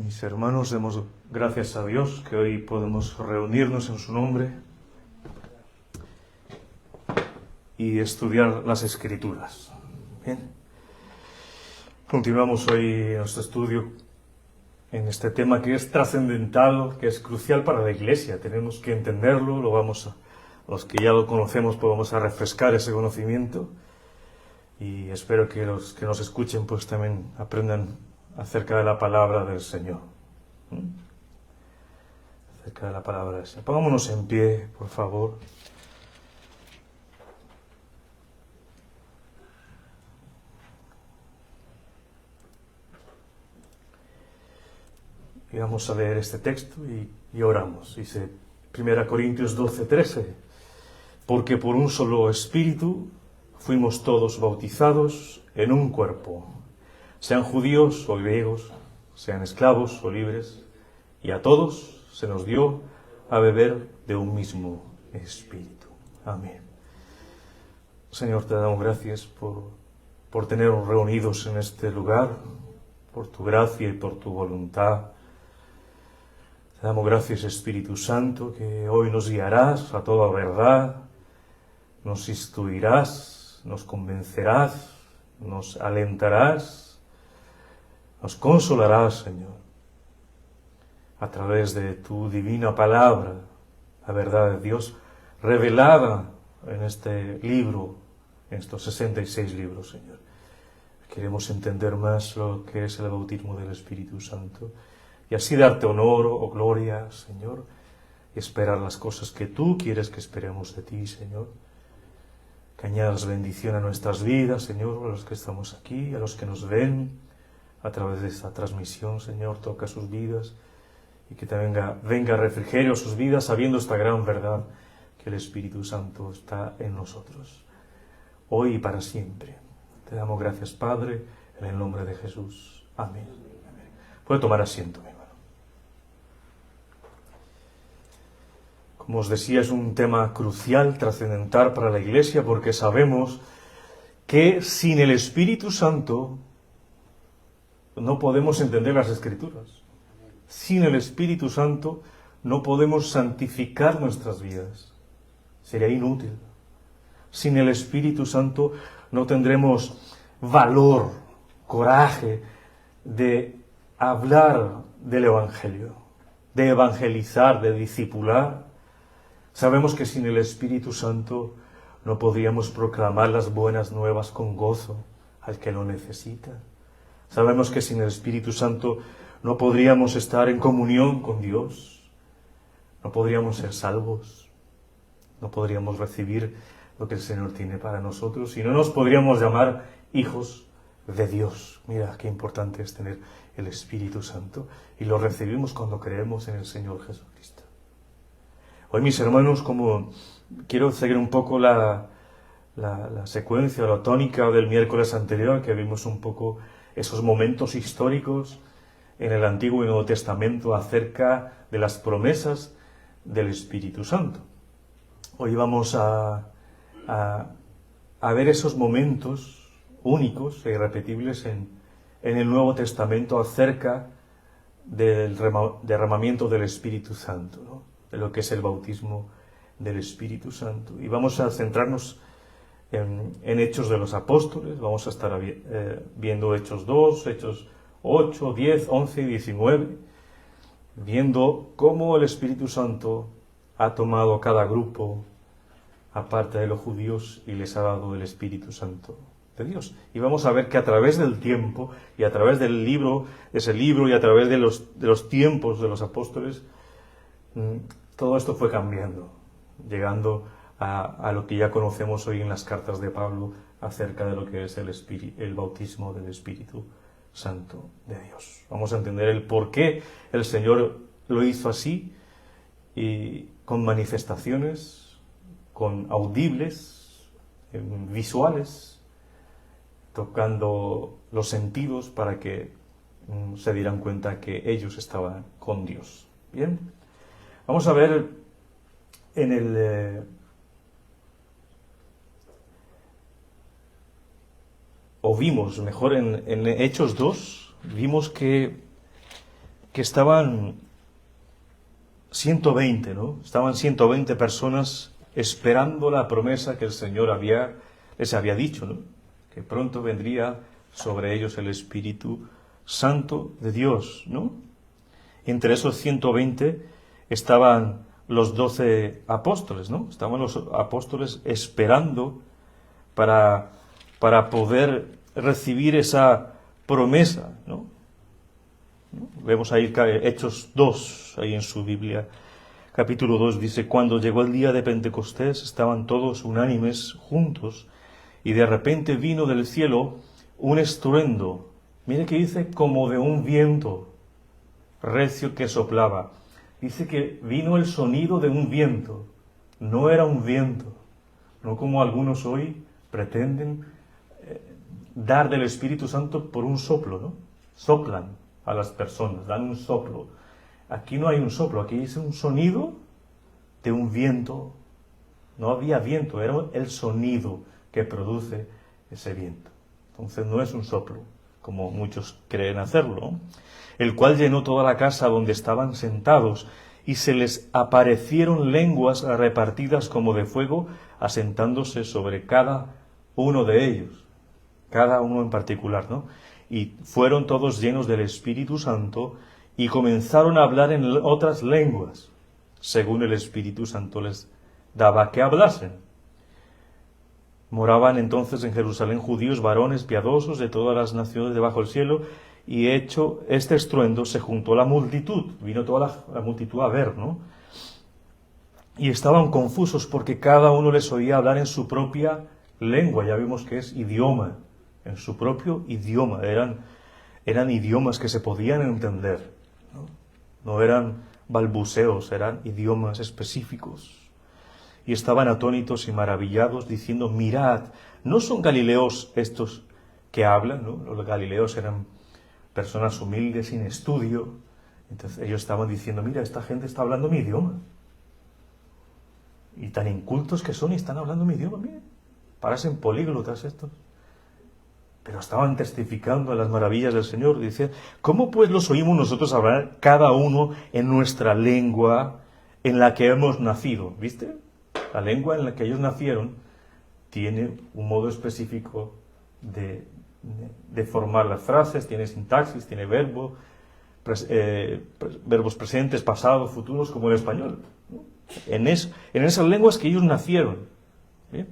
Mis hermanos, demos gracias a Dios que hoy podemos reunirnos en su nombre y estudiar las Escrituras. Bien. Continuamos hoy nuestro estudio en este tema que es trascendental, que es crucial para la Iglesia. Tenemos que entenderlo, los que ya lo conocemos, pues vamos a refrescar ese conocimiento y espero que los que nos escuchen pues también aprendan acerca de la palabra del Señor. Acerca de la palabra del Señor. Pongámonos en pie, por favor. Y vamos a leer este texto y oramos. Dice 1 Corintios 12:13. Porque por un solo Espíritu fuimos todos bautizados en un cuerpo, sean judíos o griegos, sean esclavos o libres, y a todos se nos dio a beber de un mismo Espíritu. Amén. Señor, te damos gracias por tenernos reunidos en este lugar, por tu gracia y por tu voluntad. Te damos gracias, Espíritu Santo, que hoy nos guiarás a toda verdad, nos instruirás, nos convencerás, nos alentarás, nos consolarás, Señor, a través de tu divina palabra, la verdad de Dios revelada en este libro, en estos 66 libros, Señor. Queremos entender más lo que es el bautismo del Espíritu Santo y así darte honor o gloria, Señor, y esperar las cosas que tú quieres que esperemos de ti, Señor. Que añadas bendición a nuestras vidas, Señor, a los que estamos aquí, a los que nos ven a través de esta transmisión, Señor, toca sus vidas y que también venga refrigerio a sus vidas, sabiendo esta gran verdad, que el Espíritu Santo está en nosotros, hoy y para siempre. Te damos gracias, Padre, en el nombre de Jesús. Amén. Amén. Puede tomar asiento, mi hermano. Como os decía, es un tema crucial, trascendental para la Iglesia, porque sabemos que sin el Espíritu Santo no podemos entender las Escrituras. Sin el Espíritu Santo no podemos santificar nuestras vidas. Sería inútil. Sin el Espíritu Santo no tendremos valor, coraje de hablar del Evangelio, de evangelizar, de discipular. Sabemos que sin el Espíritu Santo no podríamos proclamar las buenas nuevas con gozo al que lo necesita. Sabemos que sin el Espíritu Santo no podríamos estar en comunión con Dios, no podríamos ser salvos, no podríamos recibir lo que el Señor tiene para nosotros y no nos podríamos llamar hijos de Dios. Mira qué importante es tener el Espíritu Santo y lo recibimos cuando creemos en el Señor Jesucristo. Hoy, mis hermanos, como quiero seguir un poco la secuencia, la tónica del miércoles anterior, que vimos un poco esos momentos históricos en el Antiguo y Nuevo Testamento acerca de las promesas del Espíritu Santo. Hoy vamos a ver esos momentos únicos e irrepetibles en el Nuevo Testamento acerca del derramamiento del Espíritu Santo, ¿no? De lo que es el bautismo del Espíritu Santo. Y vamos a centrarnos en Hechos de los Apóstoles. Vamos a estar viendo Hechos 2, Hechos 8, 10, 11 y 19, viendo cómo el Espíritu Santo ha tomado cada grupo aparte de los judíos y les ha dado el Espíritu Santo de Dios. Y vamos a ver que a través del tiempo y a través del libro, ese libro y a través de los tiempos de los apóstoles, todo esto fue cambiando, llegando a lo que ya conocemos hoy en las cartas de Pablo acerca de lo que es el bautismo del Espíritu Santo de Dios. Vamos a entender el por qué el Señor lo hizo así y con manifestaciones, con audibles, visuales, tocando los sentidos para que se dieran cuenta que ellos estaban con Dios. Bien, vamos a ver vimos mejor en Hechos 2, vimos que que estaban 120, ¿no? Estaban 120 personas esperando la promesa que el Señor les había dicho, ¿no? Que pronto vendría sobre ellos el Espíritu Santo de Dios, ¿no? Entre esos 120 estaban los 12 apóstoles, ¿no? Estaban los apóstoles esperando para poder recibir esa promesa, ¿no? Vemos ahí Hechos 2, ahí en su Biblia, capítulo 2, dice: cuando llegó el día de Pentecostés, estaban todos unánimes juntos, y de repente vino del cielo un estruendo. Mire que dice, como de un viento recio que soplaba. Dice que vino el sonido de un viento. No era un viento, no como algunos hoy pretenden dar del Espíritu Santo por un soplo, ¿no? Soplan a las personas, dan un soplo. Aquí no hay un soplo, aquí es un sonido de un viento. No había viento, era el sonido que produce ese viento. Entonces no es un soplo, como muchos creen hacerlo, ¿no? El cual llenó toda la casa donde estaban sentados, y se les aparecieron lenguas repartidas como de fuego, asentándose sobre cada uno de ellos, cada uno en particular, ¿no? Y fueron todos llenos del Espíritu Santo y comenzaron a hablar en otras lenguas, según el Espíritu Santo les daba que hablasen. Moraban entonces en Jerusalén judíos, varones piadosos de todas las naciones debajo del cielo, y hecho este estruendo se juntó la multitud, vino toda la multitud a ver, ¿no? Y estaban confusos porque cada uno les oía hablar en su propia lengua. Ya vimos que es idioma, en su propio idioma. Eran idiomas que se podían entender, ¿no? No eran balbuceos, eran idiomas específicos. Y estaban atónitos y maravillados, diciendo: mirad, ¿no son galileos estos que hablan? ¿No? Los galileos eran personas humildes, sin estudio. Entonces ellos estaban diciendo: mira, esta gente está hablando mi idioma. Y tan incultos que son y están hablando mi idioma, miren. Parecen políglotas estos. Pero estaban testificando las maravillas del Señor. Dicen: ¿cómo pues los oímos nosotros hablar cada uno en nuestra lengua en la que hemos nacido? ¿Viste? La lengua en la que ellos nacieron tiene un modo específico de formar las frases, tiene sintaxis, tiene verbos presentes, pasados, futuros, como el español, ¿no? En esas lenguas que ellos nacieron. ¿Bien?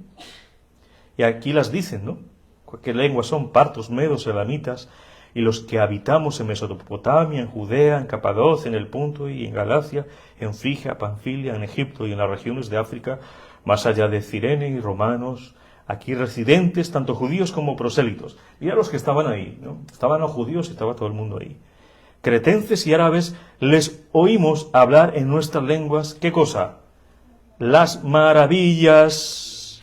Y aquí las dicen, ¿no? ¿Qué lenguas son? Partos, medos, elamitas, y los que habitamos en Mesopotamia, en Judea, en Capadocia, en el Ponto y en Galacia, en Frigia, Panfilia, en Egipto y en las regiones de África, más allá de Cirene y romanos, aquí residentes, tanto judíos como prosélitos. Mira los que estaban ahí, ¿no? Estaban los judíos y estaba todo el mundo ahí. Cretenses y árabes, les oímos hablar en nuestras lenguas, ¿qué cosa? Las maravillas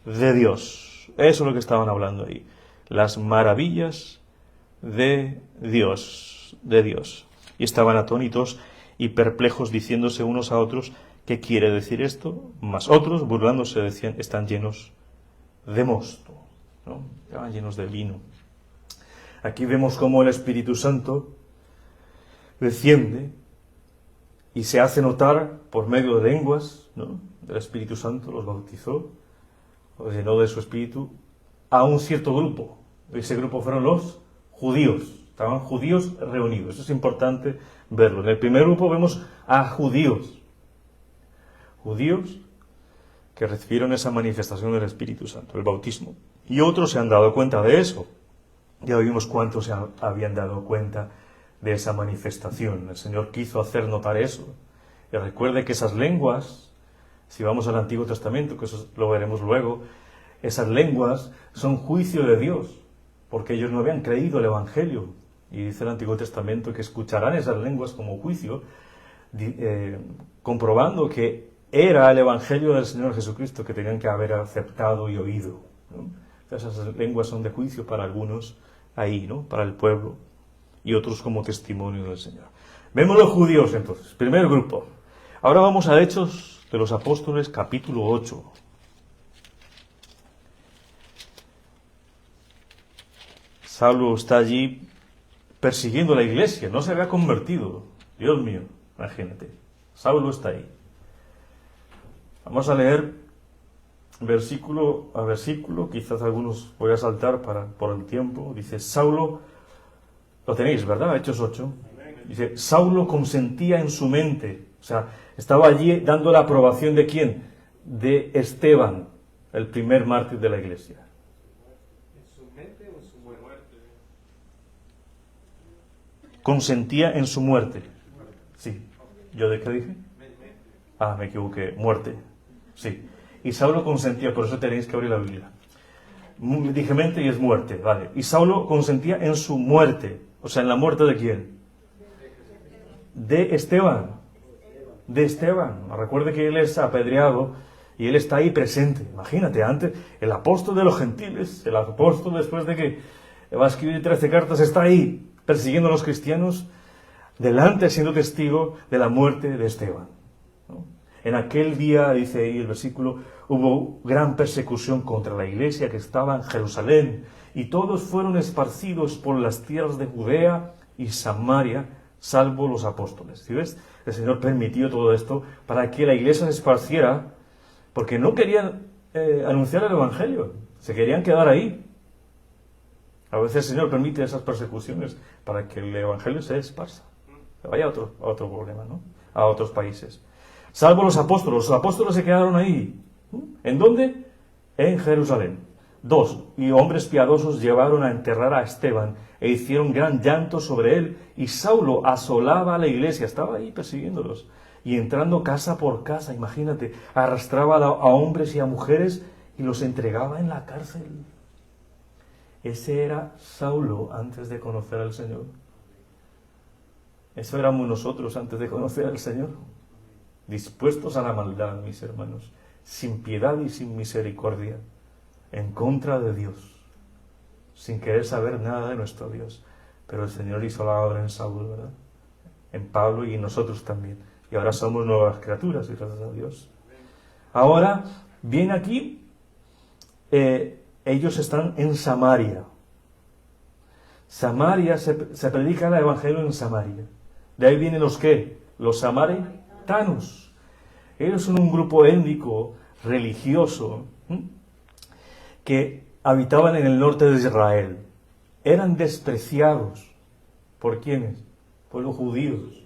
de Dios. Eso es lo que estaban hablando ahí. Las maravillas de Dios. Y estaban atónitos y perplejos, diciéndose unos a otros: ¿qué quiere decir esto? Mas otros, burlándose, decían: están llenos de mosto, ¿no? Estaban llenos de vino. Aquí vemos cómo el Espíritu Santo desciende y se hace notar por medio de lenguas, ¿no? El Espíritu Santo los bautizó, los llenó de su Espíritu a un cierto grupo. Ese grupo fueron los judíos. Estaban judíos reunidos. Eso es importante verlo. En el primer grupo vemos a judíos que recibieron esa manifestación del Espíritu Santo, el bautismo. Y otros se han dado cuenta de eso. Ya vimos cuántos se habían dado cuenta de esa manifestación. El Señor quiso hacer notar eso. Y recuerde que esas lenguas, si vamos al Antiguo Testamento, que eso lo veremos luego, esas lenguas son juicio de Dios, porque ellos no habían creído el Evangelio. Y dice el Antiguo Testamento que escucharán esas lenguas como juicio, comprobando que era el Evangelio del Señor Jesucristo que tenían que haber aceptado y oído, ¿no? Esas lenguas son de juicio para algunos ahí, ¿no? Para el pueblo, y otros como testimonio del Señor. Vemos los judíos entonces, primer grupo. Ahora vamos a Hechos de los Apóstoles, capítulo 8. Saulo está allí persiguiendo la iglesia, no se había convertido. Dios mío, imagínate. Saulo está ahí. Vamos a leer versículo a versículo, quizás algunos voy a saltar por el tiempo. Dice, Saulo, lo tenéis, ¿verdad? Hechos 8. Dice, Saulo consentía en su mente, o sea, estaba allí dando la aprobación ¿de quién? De Esteban, el primer mártir de la iglesia. ¿En su mente o en su muerte? Consentía en su muerte. Sí. ¿Yo de qué dije? Ah, me equivoqué. Muerte. Sí. Y Saulo consentía, por eso tenéis que abrir la Biblia. Dije mente y es muerte, vale. Y Saulo consentía en su muerte. O sea, ¿en la muerte de quién? De Esteban. De Esteban. Recuerde que él es apedreado y él está ahí presente. Imagínate, antes, el apóstol de los gentiles, el apóstol después de que va a escribir 13 cartas, está ahí persiguiendo a los cristianos, delante siendo testigo de la muerte de Esteban, ¿no? En aquel día, dice ahí el versículo, hubo gran persecución contra la iglesia que estaba en Jerusalén, y todos fueron esparcidos por las tierras de Judea y Samaria, salvo los apóstoles. ¿Sí ves? El Señor permitió todo esto para que la iglesia se esparciera, porque no querían anunciar el Evangelio, se querían quedar ahí. A veces el Señor permite esas persecuciones para que el Evangelio se esparza, que vaya a otro problema, ¿no? A otros países. Salvo los apóstoles se quedaron ahí. ¿En dónde? En Jerusalén. 2. Y hombres piadosos llevaron a enterrar a Esteban e hicieron gran llanto sobre él, y Saulo asolaba a la iglesia, estaba ahí persiguiéndolos, y entrando casa por casa, imagínate, arrastraba a hombres y a mujeres y los entregaba en la cárcel. Ese era Saulo antes de conocer al Señor. Eso éramos nosotros antes de conocer al Señor. Dispuestos a la maldad, mis hermanos, sin piedad y sin misericordia, en contra de Dios, sin querer saber nada de nuestro Dios. Pero el Señor hizo la obra en Saulo, ¿verdad? En Pablo y en nosotros también. Y ahora somos nuevas criaturas, gracias a Dios. Ahora, bien aquí, ellos están en Samaria. Samaria, se predica el Evangelio en Samaria. De ahí vienen los ¿qué? Los samaritanos. Ellos son un grupo étnico, religioso, que habitaban en el norte de Israel. Eran despreciados. ¿Por quiénes? Por los judíos.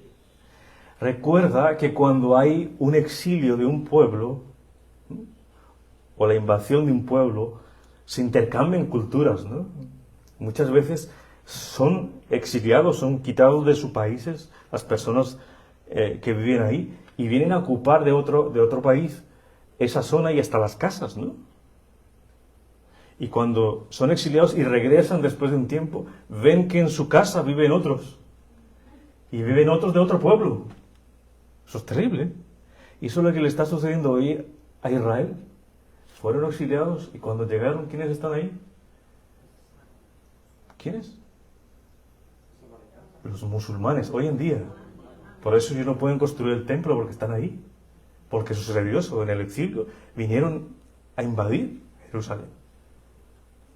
Recuerda que cuando hay un exilio de un pueblo, o la invasión de un pueblo, se intercambian culturas, ¿no? Muchas veces son exiliados, son quitados de sus países las personas que viven ahí y vienen a ocupar de otro país esa zona y hasta las casas, ¿no? Y cuando son exiliados y regresan después de un tiempo, ven que en su casa viven otros. Y viven otros de otro pueblo. Eso es terrible. Y eso es lo que le está sucediendo hoy a Israel. Fueron exiliados y cuando llegaron, ¿quiénes están ahí? ¿Quiénes? Los musulmanes, hoy en día. Por eso ellos no pueden construir el templo porque están ahí. Porque sucedió eso en el exilio. Vinieron a invadir Jerusalén.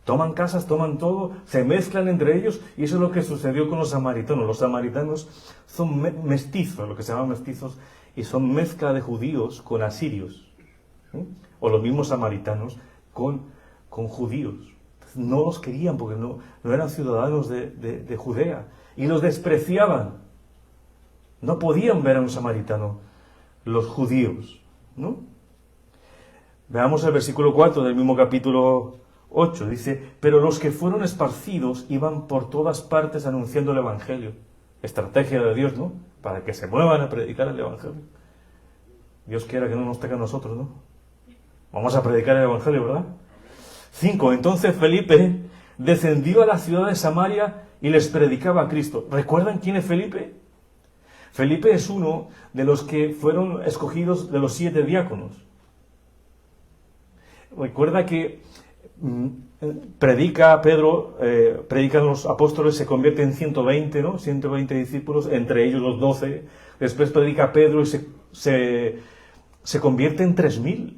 Toman casas, toman todo, se mezclan entre ellos y eso es lo que sucedió con los samaritanos. Los samaritanos son mestizos, lo que se llaman mestizos, y son mezcla de judíos con asirios. O los mismos samaritanos con judíos. No los querían porque no eran ciudadanos de Judea y los despreciaban. No podían ver a un samaritano los judíos, ¿no? Veamos el versículo 4 del mismo capítulo 8. Dice, pero los que fueron esparcidos iban por todas partes anunciando el Evangelio. Estrategia de Dios, ¿no? Para que se muevan a predicar el Evangelio. Dios quiera que no nos tenga a nosotros, ¿no? Vamos a predicar el Evangelio, ¿verdad? 5. Entonces Felipe descendió a la ciudad de Samaria y les predicaba a Cristo. ¿Recuerdan quién es Felipe? Felipe es uno de los que fueron escogidos de los 7 diáconos. Recuerda que predica Pedro, predican los apóstoles, se convierte en 120, ¿no? 120 discípulos, entre ellos los 12. Después predica Pedro y se convierte en 3000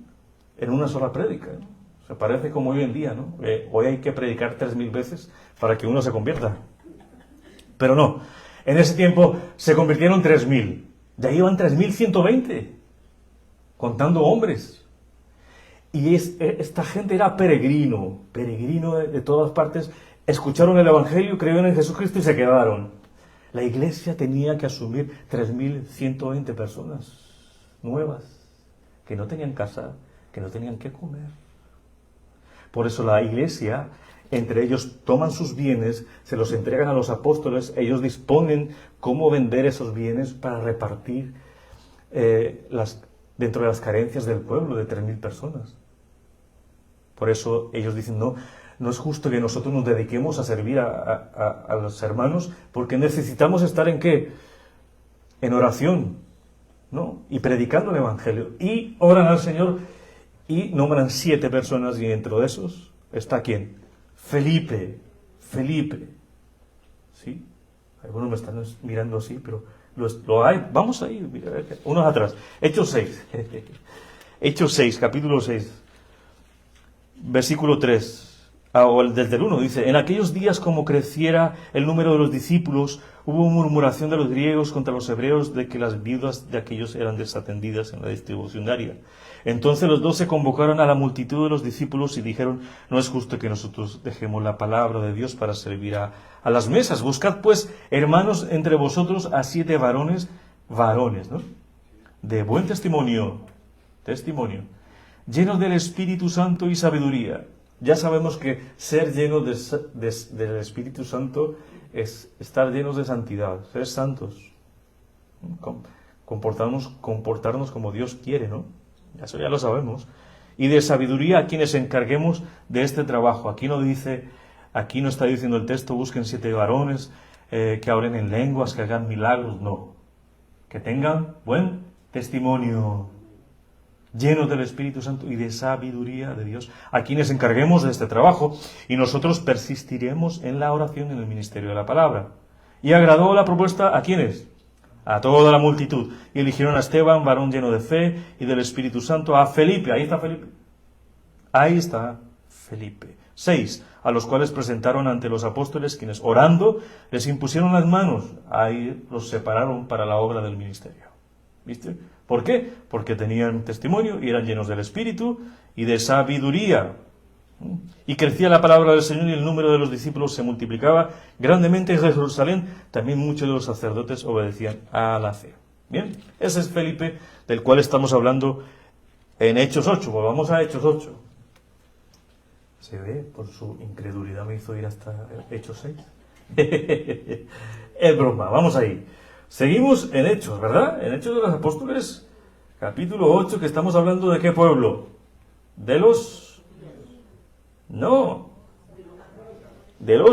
en una sola prédica, ¿no? Se parece como hoy en día, ¿no? Hoy hay que predicar 3000 veces para que uno se convierta. Pero no, en ese tiempo se convirtieron 3.000. Ya iban 3.120, contando hombres. Y esta gente era peregrino de todas partes. Escucharon el Evangelio, creyeron en Jesucristo y se quedaron. La iglesia tenía que asumir 3.120 personas nuevas, que no tenían casa, que no tenían qué comer. Por eso la iglesia, entre ellos toman sus bienes, se los entregan a los apóstoles, ellos disponen cómo vender esos bienes para repartir dentro de las carencias del pueblo de 3.000 personas. Por eso ellos dicen, no es justo que nosotros nos dediquemos a servir a los hermanos, porque necesitamos estar ¿en qué? En oración, ¿no? Y predicando el Evangelio. Y oran al Señor y nombran 7 personas, y dentro de esos está ¿quién? Felipe. ¿Sí? Algunos me están mirando así, pero lo hay. Vamos a ir, unos atrás. Hechos 6. Hechos 6, capítulo 6. Versículo 3. O desde el 1 dice, en aquellos días como creciera el número de los discípulos, hubo murmuración de los griegos contra los hebreos de que las viudas de aquellos eran desatendidas en la distribución diaria. Entonces los 12 convocaron a la multitud de los discípulos y dijeron, no es justo que nosotros dejemos la palabra de Dios para servir a las mesas. Buscad pues, hermanos, entre vosotros a 7 varones, ¿no? De buen testimonio, llenos del Espíritu Santo y sabiduría. Ya sabemos que ser llenos del Espíritu Santo es estar llenos de santidad, ser santos, comportarnos como Dios quiere, ¿no? Eso ya lo sabemos. Y de sabiduría a quienes encarguemos de este trabajo. Aquí no está diciendo el texto, busquen 7 varones que hablen en lenguas, que hagan milagros, no. Que tengan buen testimonio, llenos del Espíritu Santo y de sabiduría de Dios, a quienes encarguemos de este trabajo, y nosotros persistiremos en la oración en el ministerio de la palabra. Y agradó la propuesta ¿a quiénes? A toda la multitud. Y eligieron a Esteban, varón lleno de fe y del Espíritu Santo, a Felipe, ahí está Felipe. 6, a los cuales presentaron ante los apóstoles, quienes orando les impusieron las manos, ahí los separaron para la obra del ministerio. ¿Viste? ¿Por qué? Porque tenían testimonio y eran llenos del Espíritu y de sabiduría. Y crecía la palabra del Señor y el número de los discípulos se multiplicaba grandemente en Jerusalén. También muchos de los sacerdotes obedecían a la fe. Bien, ese es Felipe, del cual estamos hablando en Hechos 8. Volvamos a Hechos 8. Se ve, por su incredulidad me hizo ir hasta Hechos 6. Es broma, vamos ahí. Seguimos en Hechos, ¿verdad? En Hechos de los Apóstoles, capítulo 8, que estamos hablando de qué pueblo. De los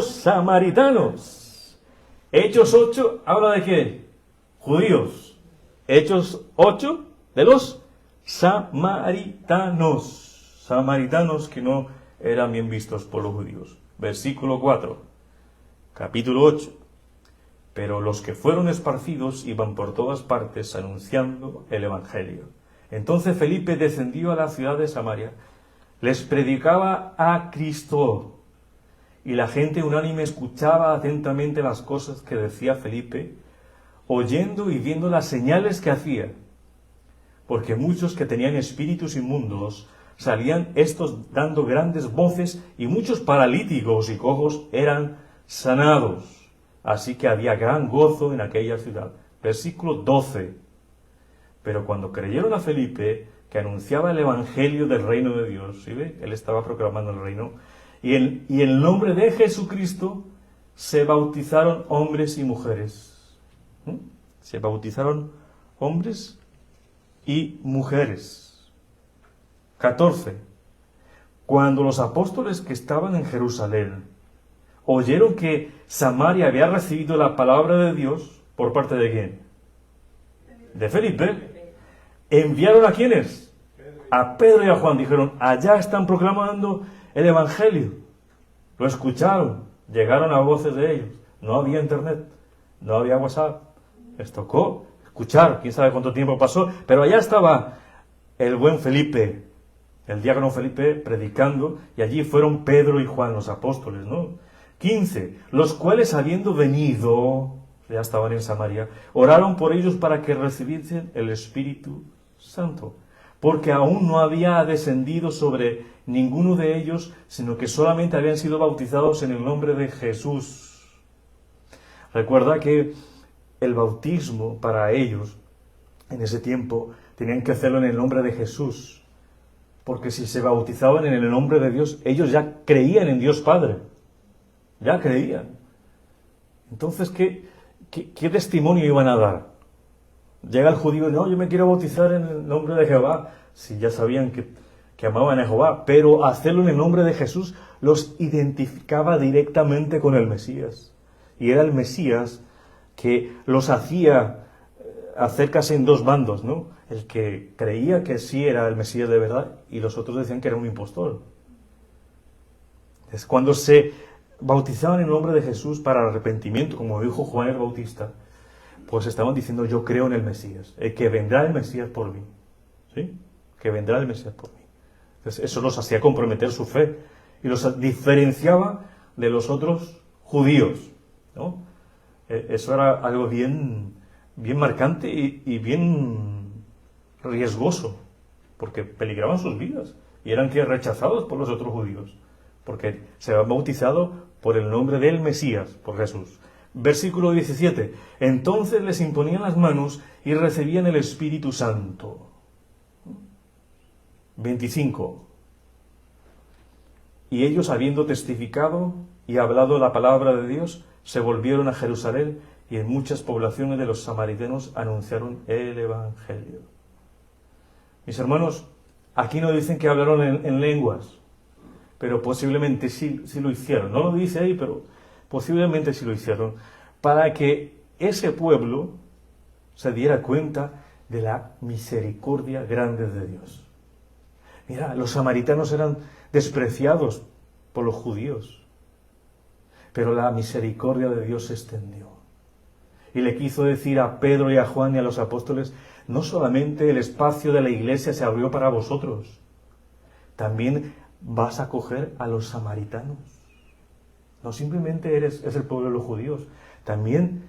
samaritanos. Hechos 8 habla de qué? Judíos. Hechos 8 de los samaritanos. Samaritanos que no eran bien vistos por los judíos. Versículo 4, capítulo 8. Pero los que fueron esparcidos iban por todas partes anunciando el Evangelio. Entonces Felipe descendió a la ciudad de Samaria, les predicaba a Cristo, y la gente unánime escuchaba atentamente las cosas que decía Felipe, oyendo y viendo las señales que hacía. Porque muchos que tenían espíritus inmundos salían estos dando grandes voces, y muchos paralíticos y cojos eran sanados. Así que había gran gozo en aquella ciudad. Versículo 12. Pero cuando creyeron a Felipe, que anunciaba el Evangelio del reino de Dios, ¿sí ve? Él estaba proclamando el reino, y en el nombre de Jesucristo se bautizaron hombres y mujeres. Se bautizaron hombres y mujeres. 14. Cuando los apóstoles que estaban en Jerusalén oyeron que Samaria había recibido la palabra de Dios, ¿por parte de quién? De Felipe. ¿Enviaron a quiénes? A Pedro y a Juan. Dijeron, allá están proclamando el Evangelio. Lo escucharon, llegaron a voces de ellos. No había internet, no había WhatsApp. Les tocó escuchar, quién sabe cuánto tiempo pasó, pero allá estaba el buen Felipe, el diácono Felipe, predicando, y allí fueron Pedro y Juan, los apóstoles, ¿no? 15. Los cuales habiendo venido, ya estaban en Samaria, oraron por ellos para que recibiesen el Espíritu Santo, porque aún no había descendido sobre ninguno de ellos, sino que solamente habían sido bautizados en el nombre de Jesús. Recuerda que el bautismo para ellos, en ese tiempo, tenían que hacerlo en el nombre de Jesús, porque si se bautizaban en el nombre de Dios, ellos ya creían en Dios Padre, ya creían. Entonces, ¿qué testimonio iban a dar? Llega el judío y no, yo me quiero bautizar en el nombre de Jehová, si ya sabían que amaban a Jehová, pero hacerlo en el nombre de Jesús los identificaba directamente con el Mesías. Y era el Mesías que los hacía hacer casi en dos bandos, ¿no? El que creía que sí era el Mesías de verdad y los otros decían que era un impostor. Es cuando se bautizaban en el nombre de Jesús para arrepentimiento, como dijo Juan el Bautista, pues estaban diciendo, yo creo en el Mesías, que vendrá el Mesías por mí, ¿sí? Que vendrá el Mesías por mí. Entonces, eso los hacía comprometer su fe y los diferenciaba de los otros judíos, ¿no? Eso era algo bien marcante y bien riesgoso, porque peligraban sus vidas y eran que rechazados por los otros judíos, porque se habían bautizado por el nombre del Mesías, por Jesús. Versículo 17. Entonces les imponían las manos y recibían el Espíritu Santo. 25. Y ellos, habiendo testificado y hablado la palabra de Dios, se volvieron a Jerusalén y en muchas poblaciones de los samaritanos anunciaron el Evangelio. Mis hermanos, aquí no dicen que hablaron en lenguas, pero posiblemente sí lo hicieron. No lo dice ahí, pero posiblemente sí lo hicieron, para que ese pueblo se diera cuenta de la misericordia grande de Dios. Mira, los samaritanos eran despreciados por los judíos, pero la misericordia de Dios se extendió. Y le quiso decir a Pedro y a Juan y a los apóstoles, no solamente el espacio de la iglesia se abrió para vosotros, también vas a acoger a los samaritanos. No simplemente es el pueblo de los judíos, también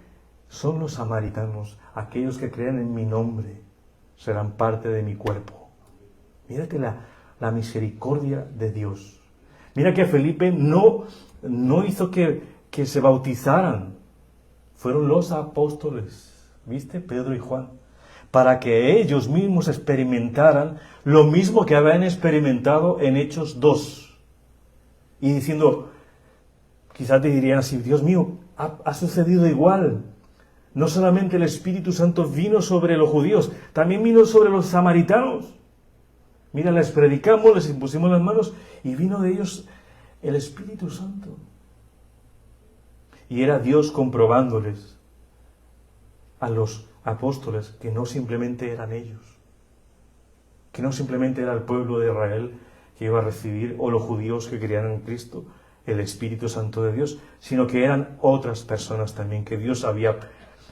son los samaritanos, aquellos que creen en mi nombre, serán parte de mi cuerpo. Mírate la misericordia de Dios. Mira que Felipe no hizo que se bautizaran, fueron los apóstoles, ¿viste? Pedro y Juan, para que ellos mismos experimentaran lo mismo que habían experimentado en Hechos 2. Y diciendo, quizás te dirían así, Dios mío, ha sucedido igual. No solamente el Espíritu Santo vino sobre los judíos, también vino sobre los samaritanos. Mira, les predicamos, les impusimos las manos y vino de ellos el Espíritu Santo. Y era Dios comprobándoles a los apóstoles que no simplemente eran ellos, que no simplemente era el pueblo de Israel que iba a recibir, o los judíos que creían en Cristo, el Espíritu Santo de Dios, sino que eran otras personas también, que Dios había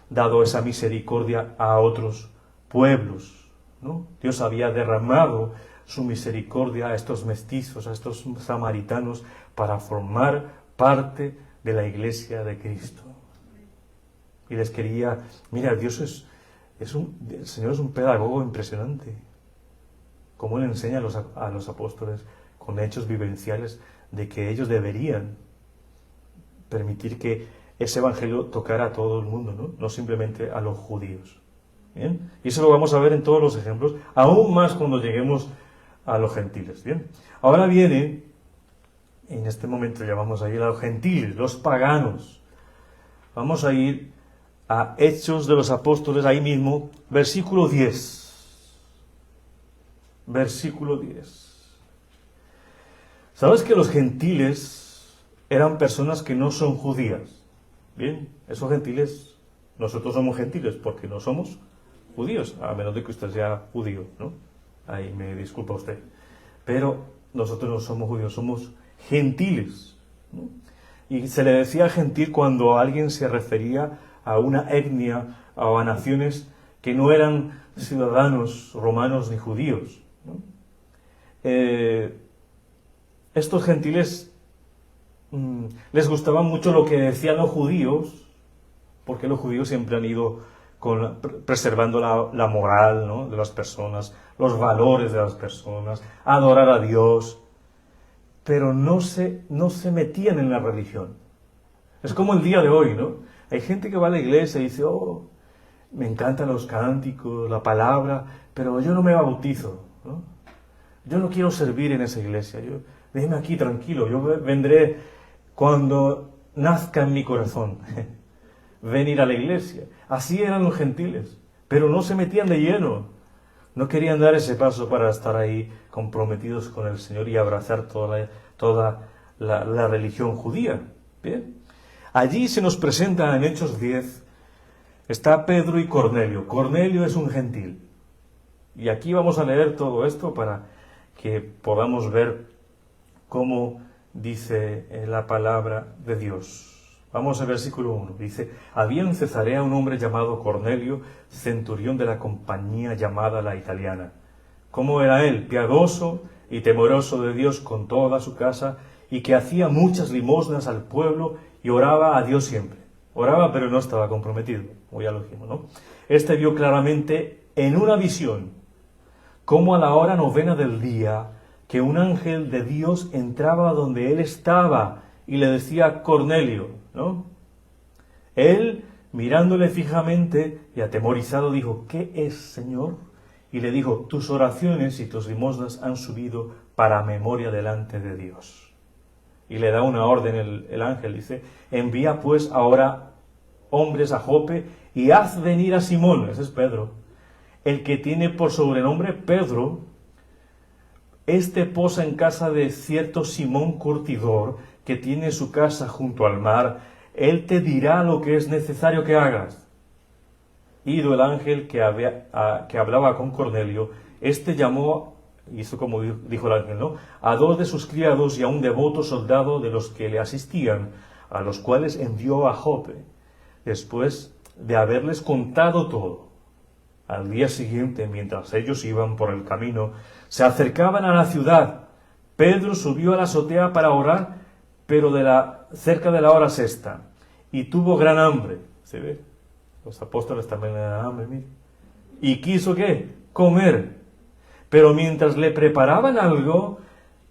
dado esa misericordia a otros pueblos, ¿no? Dios había derramado su misericordia a estos mestizos, a estos samaritanos, para formar parte de la iglesia de Cristo. Y les quería, mira, el Señor es un pedagogo impresionante. Cómo le enseña a los apóstoles con hechos vivenciales de que ellos deberían permitir que ese evangelio tocara a todo el mundo, no simplemente a los judíos. ¿Bien? Y eso lo vamos a ver en todos los ejemplos, aún más cuando lleguemos a los gentiles. Bien, ahora viene, en este momento ya vamos a ir a los gentiles, los paganos. Vamos a ir a Hechos de los Apóstoles, ahí mismo, versículo 10. Versículo 10. ¿Sabes que los gentiles eran personas que no son judías? Bien, esos gentiles, nosotros somos gentiles porque no somos judíos, a menos de que usted sea judío, ¿no? Ahí me disculpa usted. Pero nosotros no somos judíos, somos gentiles, ¿no? Y se le decía gentil cuando alguien se refería a una etnia o a naciones que no eran ciudadanos romanos ni judíos, ¿no? Estos gentiles les gustaba mucho lo que decían los judíos, porque los judíos siempre han ido preservando la moral, ¿no?, de las personas, los valores de las personas, adorar a Dios, pero no se metían en la religión. Es como el día de hoy, ¿no? Hay gente que va a la iglesia y dice, oh, me encantan los cánticos, la palabra, pero yo no me bautizo, ¿no? Yo no quiero servir en esa iglesia, déjeme aquí tranquilo, yo vendré cuando nazca en mi corazón venir a la iglesia. Así eran los gentiles, pero no se metían de lleno, no querían dar ese paso para estar ahí comprometidos con el Señor y abrazar toda la religión judía. Bien, allí se nos presenta en Hechos 10, está Pedro y Cornelio. Cornelio es un gentil, y aquí vamos a leer todo esto para que podamos ver cómo dice la palabra de Dios. Vamos al versículo 1. Dice, había en Cesarea un hombre llamado Cornelio, centurión de la compañía llamada La Italiana. ¿Cómo era él? Piadoso y temeroso de Dios con toda su casa, y que hacía muchas limosnas al pueblo y oraba a Dios siempre. Oraba, pero no estaba comprometido, como ya lo dijimos, ¿no? Este vio claramente en una visión cómo a la hora 9 del día que un ángel de Dios entraba donde él estaba y le decía Cornelio, ¿no? Él, mirándole fijamente y atemorizado, dijo, ¿qué es, Señor? Y le dijo, tus oraciones y tus limosnas han subido para memoria delante de Dios. Y le da una orden el ángel, dice, envía pues ahora hombres a Jope y haz venir a Simón, ese es Pedro, el que tiene por sobrenombre Pedro. Este posa en casa de cierto Simón curtidor, que tiene su casa junto al mar. Él te dirá lo que es necesario que hagas. Ido el ángel que hablaba con Cornelio, este llamó, hizo como dijo el ángel, ¿no?, a 2 de sus criados y a un devoto soldado de los que le asistían, a los cuales envió a Jope, después de haberles contado todo. Al día siguiente, mientras ellos iban por el camino, se acercaban a la ciudad. Pedro subió a la azotea para orar, pero cerca de la hora sexta, y tuvo gran hambre. ¿Se ve? Los apóstoles también le dan hambre, mire. ¿Y quiso qué? Comer. Pero mientras le preparaban algo,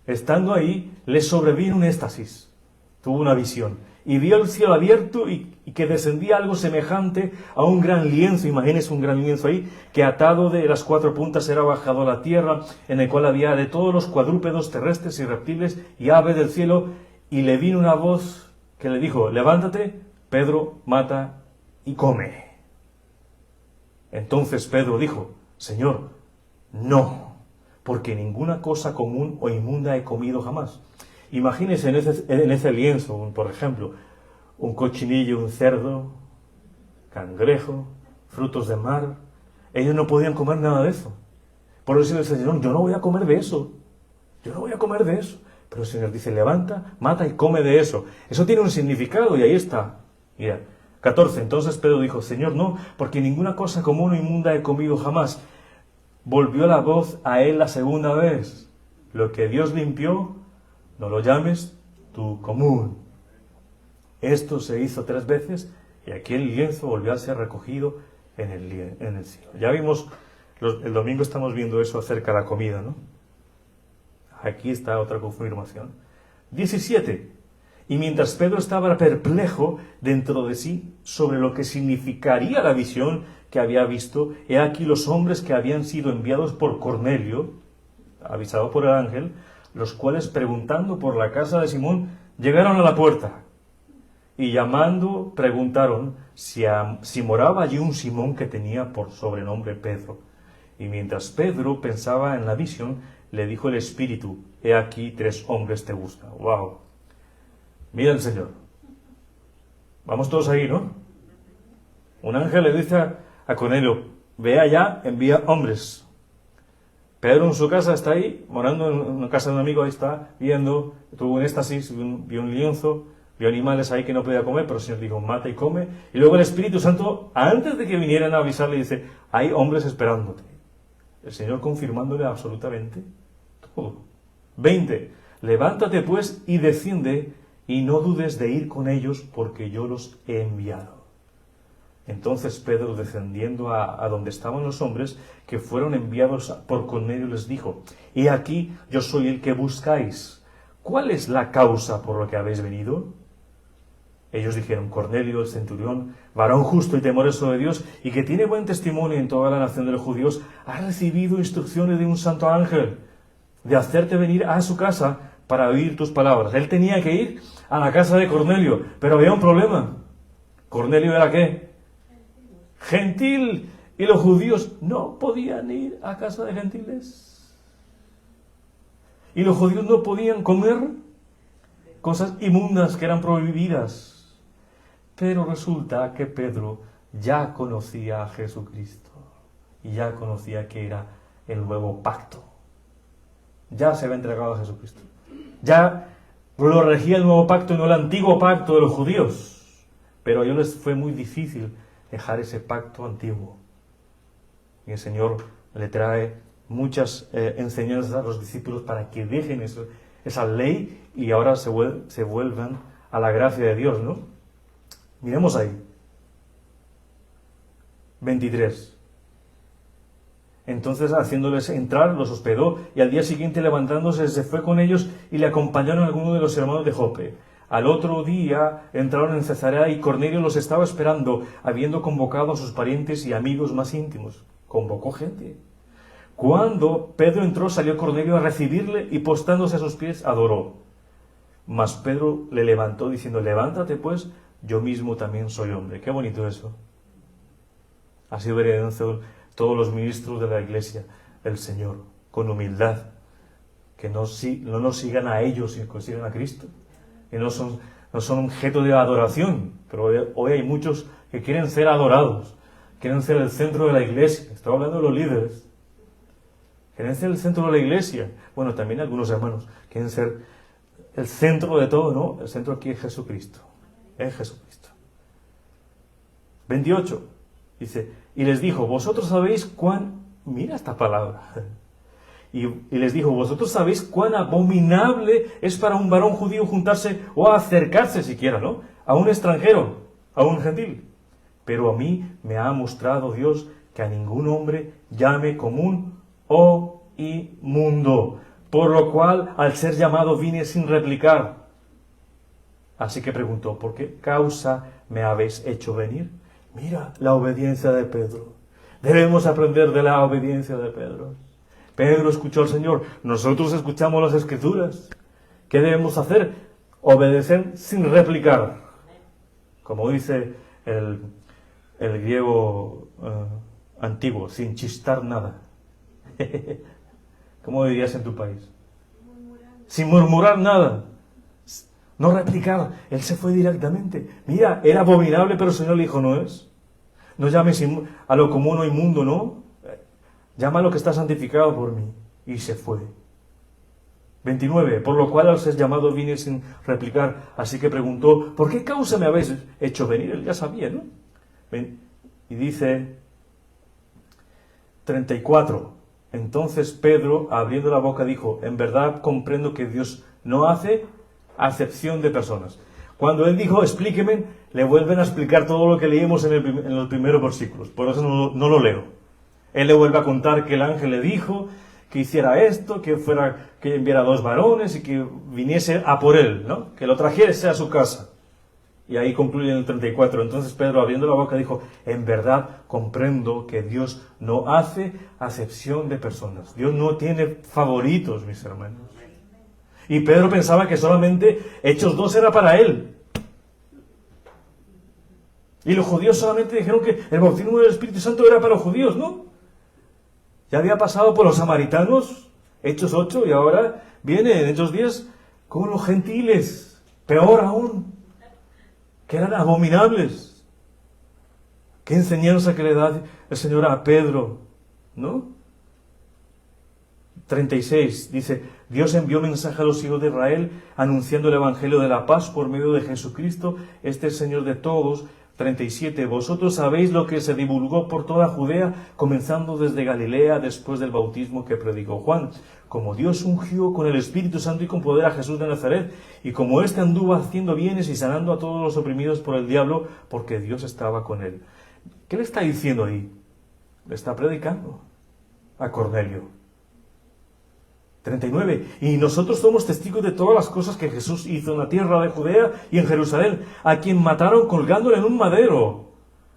estando ahí, le sobrevino un éxtasis. Tuvo una visión. Y vio el cielo abierto y que descendía algo semejante a un gran lienzo. Imagínense un gran lienzo ahí, que atado de las 4 puntas era bajado a la tierra, en el cual había de todos los cuadrúpedos terrestres y reptiles y aves del cielo. Y le vino una voz que le dijo, levántate, Pedro, mata y come. Entonces Pedro dijo, Señor, no, porque ninguna cosa común o inmunda he comido jamás. Imagínense en ese lienzo, por ejemplo, un cochinillo, un cerdo, cangrejo, frutos de mar. Ellos no podían comer nada de eso. Por eso el Señor, yo no voy a comer de eso. Yo no voy a comer de eso. Pero el Señor dice, levanta, mata y come de eso. Eso tiene un significado y ahí está. Mira, 14. Entonces Pedro dijo, Señor, no, porque ninguna cosa común o inmunda he comido jamás. Volvió la voz a él la segunda vez. Lo que Dios limpió, no lo llames tú común. Esto se hizo 3 veces y aquí el lienzo volvió a ser recogido en el cielo. Ya vimos, el domingo estamos viendo eso acerca de la comida, ¿no? Aquí está otra confirmación. 17. Y mientras Pedro estaba perplejo dentro de sí sobre lo que significaría la visión que había visto, he aquí los hombres que habían sido enviados por Cornelio, avisado por el ángel, los cuales preguntando por la casa de Simón, llegaron a la puerta. Y llamando, preguntaron si moraba allí un Simón que tenía por sobrenombre Pedro. Y mientras Pedro pensaba en la visión, le dijo el Espíritu, he aquí 3 hombres te buscan. ¡Wow! Mira el Señor. Vamos todos ahí, ¿no? Un ángel le dice a Cornelio, ve allá, envía hombres. Pedro en su casa está ahí, morando en una casa de un amigo, ahí está, viendo, tuvo un éxtasis, vio un lienzo, vio animales ahí que no podía comer, pero el Señor dijo, mata y come. Y luego el Espíritu Santo, antes de que vinieran a avisarle, dice, hay hombres esperándote. El Señor confirmándole absolutamente todo. 20. Levántate pues y desciende, y no dudes de ir con ellos porque yo los he enviado. Entonces Pedro, descendiendo a donde estaban los hombres que fueron enviados por Cornelio, les dijo: He aquí, yo soy el que buscáis. ¿Cuál es la causa por la que habéis venido? Ellos dijeron: Cornelio, el centurión, varón justo y temeroso de Dios, y que tiene buen testimonio en toda la nación de los judíos, ha recibido instrucciones de un santo ángel de hacerte venir a su casa para oír tus palabras. Él tenía que ir a la casa de Cornelio, pero había un problema. ¿Cornelio era qué? Gentil. Y los judíos no podían ir a casa de gentiles. Y los judíos no podían comer cosas inmundas que eran prohibidas. Pero resulta que Pedro ya conocía a Jesucristo y ya conocía que era el nuevo pacto. Ya se había entregado a Jesucristo. Ya lo regía el nuevo pacto y no el antiguo pacto de los judíos. Pero a ellos les fue muy difícil dejar ese pacto antiguo. Y el Señor le trae muchas enseñanzas a los discípulos para que dejen esa ley y ahora se vuelvan a la gracia de Dios, ¿no? Miremos ahí. 23. Entonces, haciéndoles entrar, los hospedó, y al día siguiente, levantándose, se fue con ellos, y le acompañaron algunos de los hermanos de Jope. Al otro día entraron en Cesarea, y Cornelio los estaba esperando, habiendo convocado a sus parientes y amigos más íntimos. Convocó gente. Cuando Pedro entró, salió Cornelio a recibirle, y postándose a sus pies, adoró. Mas Pedro le levantó, diciendo: Levántate, pues, yo mismo también soy hombre. Qué bonito eso. Así deberían ser todos los ministros de la Iglesia del Señor, con humildad, que no nos sigan a ellos, sino que sigan a Cristo, que no son objeto de adoración. Pero hoy hay muchos que quieren ser adorados, quieren ser el centro de la Iglesia. Estoy hablando de los líderes, quieren ser el centro de la Iglesia. Bueno, también algunos hermanos quieren ser el centro de todo, ¿no? El centro aquí es Jesucristo, es Jesucristo. 28, dice: y les dijo: vosotros sabéis cuán... Mira esta palabra. Y les dijo: vosotros sabéis cuán abominable es para un varón judío juntarse o acercarse siquiera, ¿no?, a un extranjero, a un gentil. Pero a mí me ha mostrado Dios que a ningún hombre llame común o inmundo. Por lo cual, al ser llamado, vine sin replicar. Así que preguntó: ¿por qué causa me habéis hecho venir? Mira la obediencia de Pedro. Debemos aprender de la obediencia de Pedro. Pedro escuchó al Señor. Nosotros escuchamos las Escrituras. ¿Qué debemos hacer? Obedecer sin replicar. Como dice el griego antiguo, sin chistar nada. ¿Cómo dirías en tu país? Sin murmurar nada. No replicar. Él se fue directamente. Mira, era abominable, pero el Señor le dijo: no es. No llames a lo común o inmundo, ¿no? Llama a lo que está santificado por mí. Y se fue. 29. Por lo cual, al ser llamado, vine sin replicar. Así que preguntó: ¿por qué causa me habéis hecho venir? Él ya sabía, ¿no? Y dice 34. Entonces Pedro, abriendo la boca, dijo: en verdad comprendo que Dios no hace acepción de personas. Cuando él dijo: explíqueme, le vuelven a explicar todo lo que leímos en los primeros versículos. Por eso no lo leo. Él le vuelve a contar que el ángel le dijo que hiciera esto, que enviara 2 varones y que viniese a por él, ¿no?, que lo trajese a su casa. Y ahí concluye en el 34. Entonces Pedro, abriendo la boca, dijo: en verdad comprendo que Dios no hace acepción de personas. Dios no tiene favoritos, mis hermanos. Y Pedro pensaba que solamente Hechos 2 era para él. Y los judíos solamente dijeron que el bautismo del Espíritu Santo era para los judíos, ¿no? Ya había pasado por los samaritanos, Hechos 8, y ahora viene en Hechos 10 con los gentiles. Peor aún, que eran abominables. Qué enseñanza que le da el Señor a Pedro, ¿no? 36, dice: Dios envió mensaje a los hijos de Israel anunciando el evangelio de la paz por medio de Jesucristo, este Señor de todos. 37, vosotros sabéis lo que se divulgó por toda Judea, comenzando desde Galilea después del bautismo que predicó Juan, como Dios ungió con el Espíritu Santo y con poder a Jesús de Nazaret, y como éste anduvo haciendo bienes y sanando a todos los oprimidos por el diablo, porque Dios estaba con él. ¿Qué le está diciendo ahí? Le está predicando a Cornelio. 39. Y nosotros somos testigos de todas las cosas que Jesús hizo en la tierra de Judea y en Jerusalén, a quien mataron colgándole en un madero.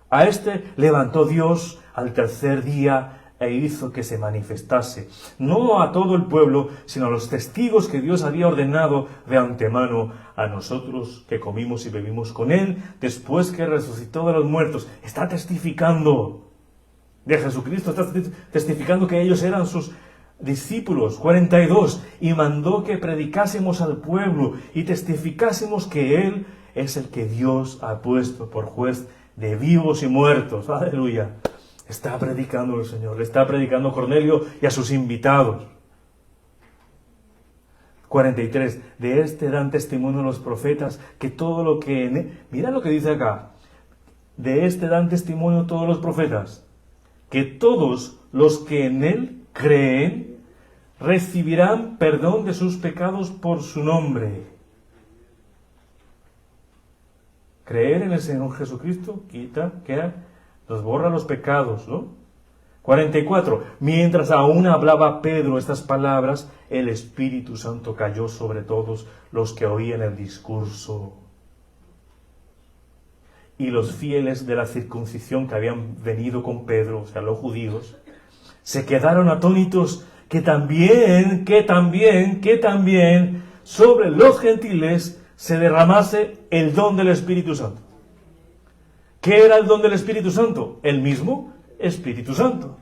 A este levantó Dios al tercer día e hizo que se manifestase, no a todo el pueblo, sino a los testigos que Dios había ordenado de antemano, a nosotros que comimos y bebimos con él, después que resucitó de los muertos. Está testificando de Jesucristo, está testificando que ellos eran sus discípulos. 42. Y mandó que predicásemos al pueblo y testificásemos que él es el que Dios ha puesto por juez de vivos y muertos. Aleluya. Está predicando el Señor, le está predicando a Cornelio y a sus invitados. 43. De este dan testimonio los profetas, que todo lo que en él... Mira lo que dice acá. De este dan testimonio todos los profetas, que todos los que en él creen recibirán perdón de sus pecados por su nombre. Creer en el Señor Jesucristo nos borra los pecados, ¿no? 44. Mientras aún hablaba Pedro estas palabras, el Espíritu Santo cayó sobre todos los que oían el discurso. Y los fieles de la circuncisión que habían venido con Pedro, o sea, los judíos, se quedaron atónitos que también sobre los gentiles se derramase el don del Espíritu Santo. ¿Qué era el don del Espíritu Santo? El mismo Espíritu Santo.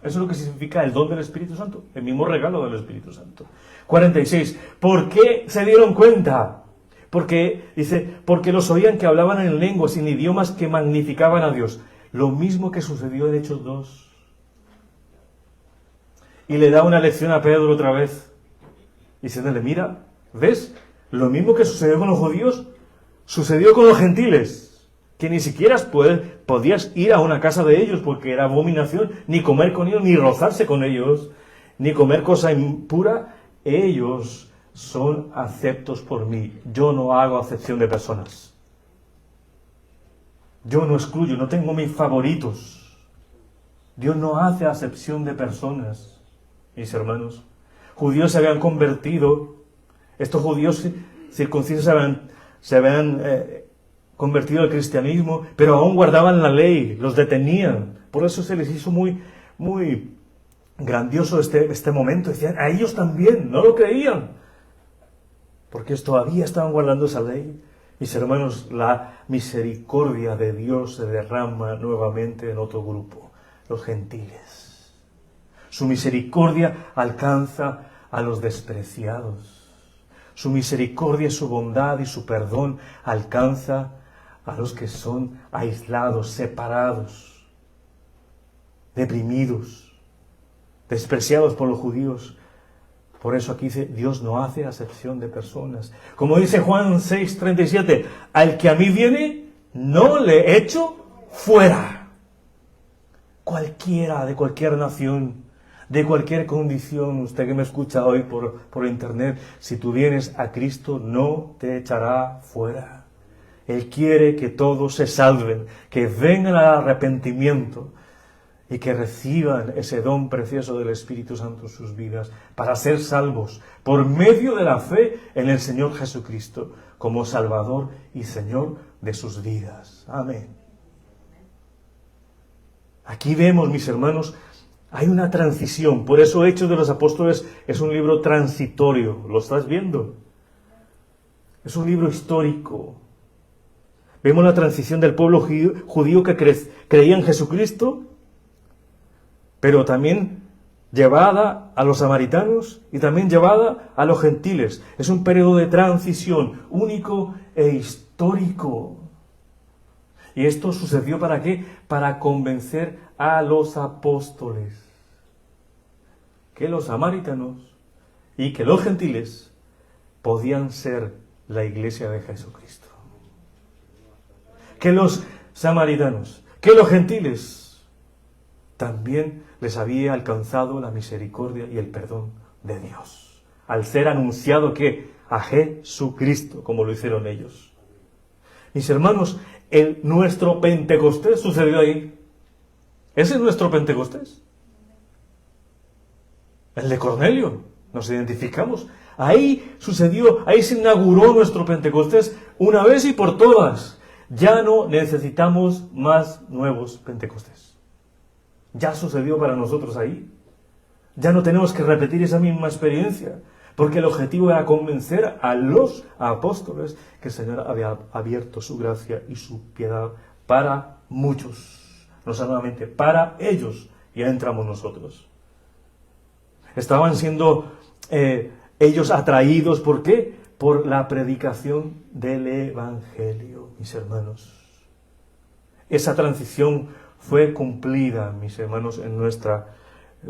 Eso es lo que significa el don del Espíritu Santo, el mismo regalo del Espíritu Santo. 46. ¿Por qué se dieron cuenta? Porque los oían que hablaban en lenguas, en idiomas que magnificaban a Dios. Lo mismo que sucedió en Hechos 2. Y le da una lección a Pedro otra vez, diciéndole, mira, ¿ves? Lo mismo que sucedió con los judíos, sucedió con los gentiles, que ni siquiera podías ir a una casa de ellos, porque era abominación, ni comer con ellos, ni rozarse con ellos, ni comer cosa impura. Ellos son aceptos por mí. Yo no hago acepción de personas. Yo no excluyo, no tengo mis favoritos. Dios no hace acepción de personas. Mis hermanos, judíos se habían convertido, estos judíos circuncisos se habían convertido al cristianismo, pero aún guardaban la ley, los detenían. Por eso se les hizo muy, muy grandioso este momento. Decían, a ellos también, no lo creían, porque todavía estaban guardando esa ley. Mis hermanos, la misericordia de Dios se derrama nuevamente en otro grupo, los gentiles. Su misericordia alcanza a los despreciados. Su misericordia, su bondad y su perdón alcanza a los que son aislados, separados, deprimidos, despreciados por los judíos. Por eso aquí dice, Dios no hace acepción de personas. Como dice Juan 6:37, al que a mí viene, no le echo fuera. Cualquiera, de cualquier nación, de cualquier condición, usted que me escucha hoy por internet, si tú vienes a Cristo, no te echará fuera. Él quiere que todos se salven, que vengan al arrepentimiento y que reciban ese don precioso del Espíritu Santo en sus vidas para ser salvos por medio de la fe en el Señor Jesucristo como Salvador y Señor de sus vidas. Amén. Aquí vemos, mis hermanos, hay una transición. Por eso Hechos de los Apóstoles es un libro transitorio. ¿Lo estás viendo? Es un libro histórico. Vemos la transición del pueblo judío que creía en Jesucristo, pero también llevada a los samaritanos y también llevada a los gentiles. Es un periodo de transición único e histórico. ¿Y esto sucedió para qué? Para convencer a los apóstoles que los samaritanos y que los gentiles podían ser la iglesia de Jesucristo. Que los samaritanos, que los gentiles también les había alcanzado la misericordia y el perdón de Dios, al ser anunciado que a Jesucristo, como lo hicieron ellos. Mis hermanos, nuestro Pentecostés sucedió ahí. Ese es nuestro Pentecostés. El de Cornelio. Nos identificamos. Ahí sucedió, ahí se inauguró nuestro Pentecostés una vez y por todas. Ya no necesitamos más nuevos Pentecostés. Ya sucedió para nosotros ahí. Ya no tenemos que repetir esa misma experiencia, porque el objetivo era convencer a los apóstoles que el Señor había abierto su gracia y su piedad para muchos. No solamente para ellos, ya entramos nosotros. Estaban siendo ellos atraídos, ¿por qué? Por la predicación del Evangelio, mis hermanos. Esa transición fue cumplida, mis hermanos,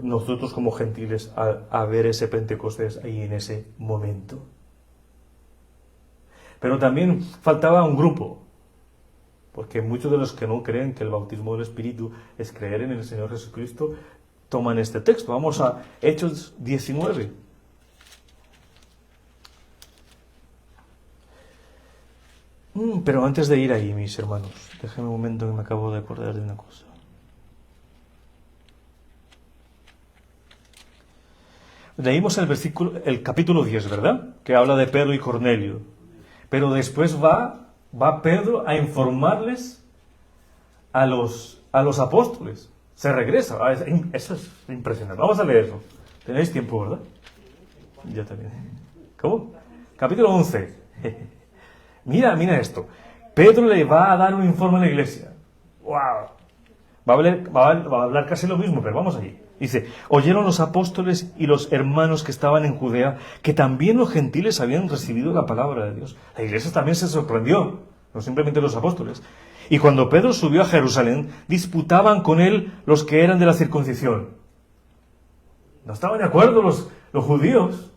nosotros como gentiles, a ver ese Pentecostés ahí en ese momento. Pero también faltaba un grupo, porque muchos de los que no creen que el bautismo del Espíritu es creer en el Señor Jesucristo, toman este texto. Vamos a Hechos 19. Pero antes de ir ahí, mis hermanos, déjenme un momento que me acabo de acordar de una cosa. Leímos el capítulo 10, ¿verdad? Que habla de Pedro y Cornelio. Pero después va Pedro a informarles a los apóstoles. Se regresa. Eso es impresionante. Vamos a leerlo. ¿Tenéis tiempo, verdad? Yo también. ¿Cómo? Capítulo 11. Mira esto. Pedro le va a dar un informe a la iglesia. ¡Wow! Va a hablar casi lo mismo, pero vamos allí. Dice, oyeron los apóstoles y los hermanos que estaban en Judea que también los gentiles habían recibido la palabra de Dios. La iglesia también se sorprendió, no simplemente los apóstoles. Y cuando Pedro subió a Jerusalén, disputaban con él los que eran de la circuncisión. No estaban de acuerdo los judíos.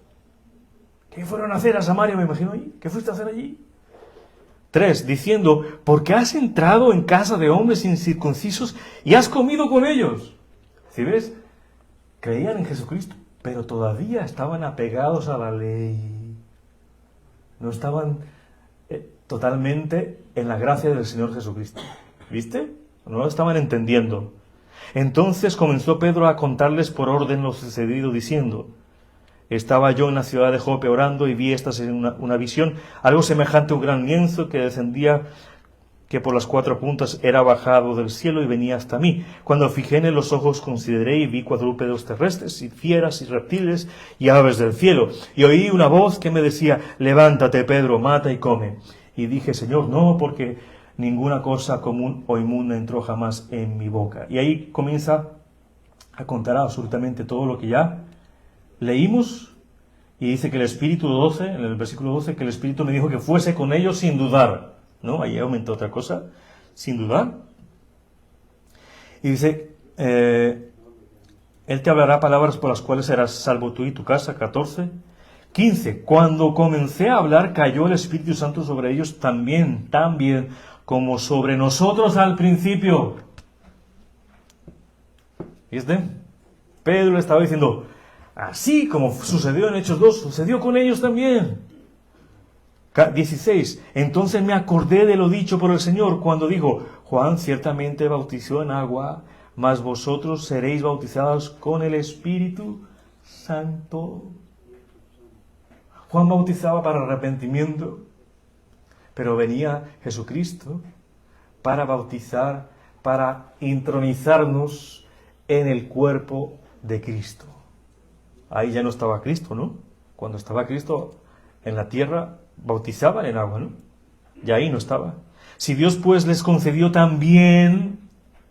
¿Qué fueron a hacer a Samaria, me imagino allí? ¿Qué fuiste a hacer allí? 3, diciendo, ¿por qué has entrado en casa de hombres incircuncisos y has comido con ellos? ¿Sí ves? Creían en Jesucristo, pero todavía estaban apegados a la ley. No estaban totalmente en la gracia del Señor Jesucristo. ¿Viste? No lo estaban entendiendo. Entonces comenzó Pedro a contarles por orden lo sucedido, diciendo, estaba yo en la ciudad de Jope orando y vi una visión, algo semejante a un gran lienzo que descendía, que por las 4 puntas era bajado del cielo y venía hasta mí. Cuando fijé en él los ojos, consideré y vi cuadrúpedos terrestres y fieras y reptiles y aves del cielo. Y oí una voz que me decía, levántate, Pedro, mata y come. Y dije, Señor, no, porque ninguna cosa común o inmunda entró jamás en mi boca. Y ahí comienza a contar absolutamente todo lo que ya leímos. Y dice que el Espíritu 12, en el versículo 12, que el Espíritu me dijo que fuese con ellos sin dudar. ¿No? Ahí aumenta otra cosa, sin dudar. Y dice, Él te hablará palabras por las cuales serás salvo tú y tu casa, 14. 15. Cuando comencé a hablar, cayó el Espíritu Santo sobre ellos también como sobre nosotros al principio. ¿Viste? Pedro le estaba diciendo, así como sucedió en Hechos 2, sucedió con ellos también. 16. Entonces me acordé de lo dicho por el Señor cuando dijo, Juan ciertamente bautizó en agua, mas vosotros seréis bautizados con el Espíritu Santo. Juan bautizaba para arrepentimiento, pero venía Jesucristo para bautizar, para intronizarnos en el cuerpo de Cristo. Ahí ya no estaba Cristo, ¿no? Cuando estaba Cristo en la tierra, bautizaban en agua, ¿no? Y ahí no estaba. Si Dios pues les concedió también,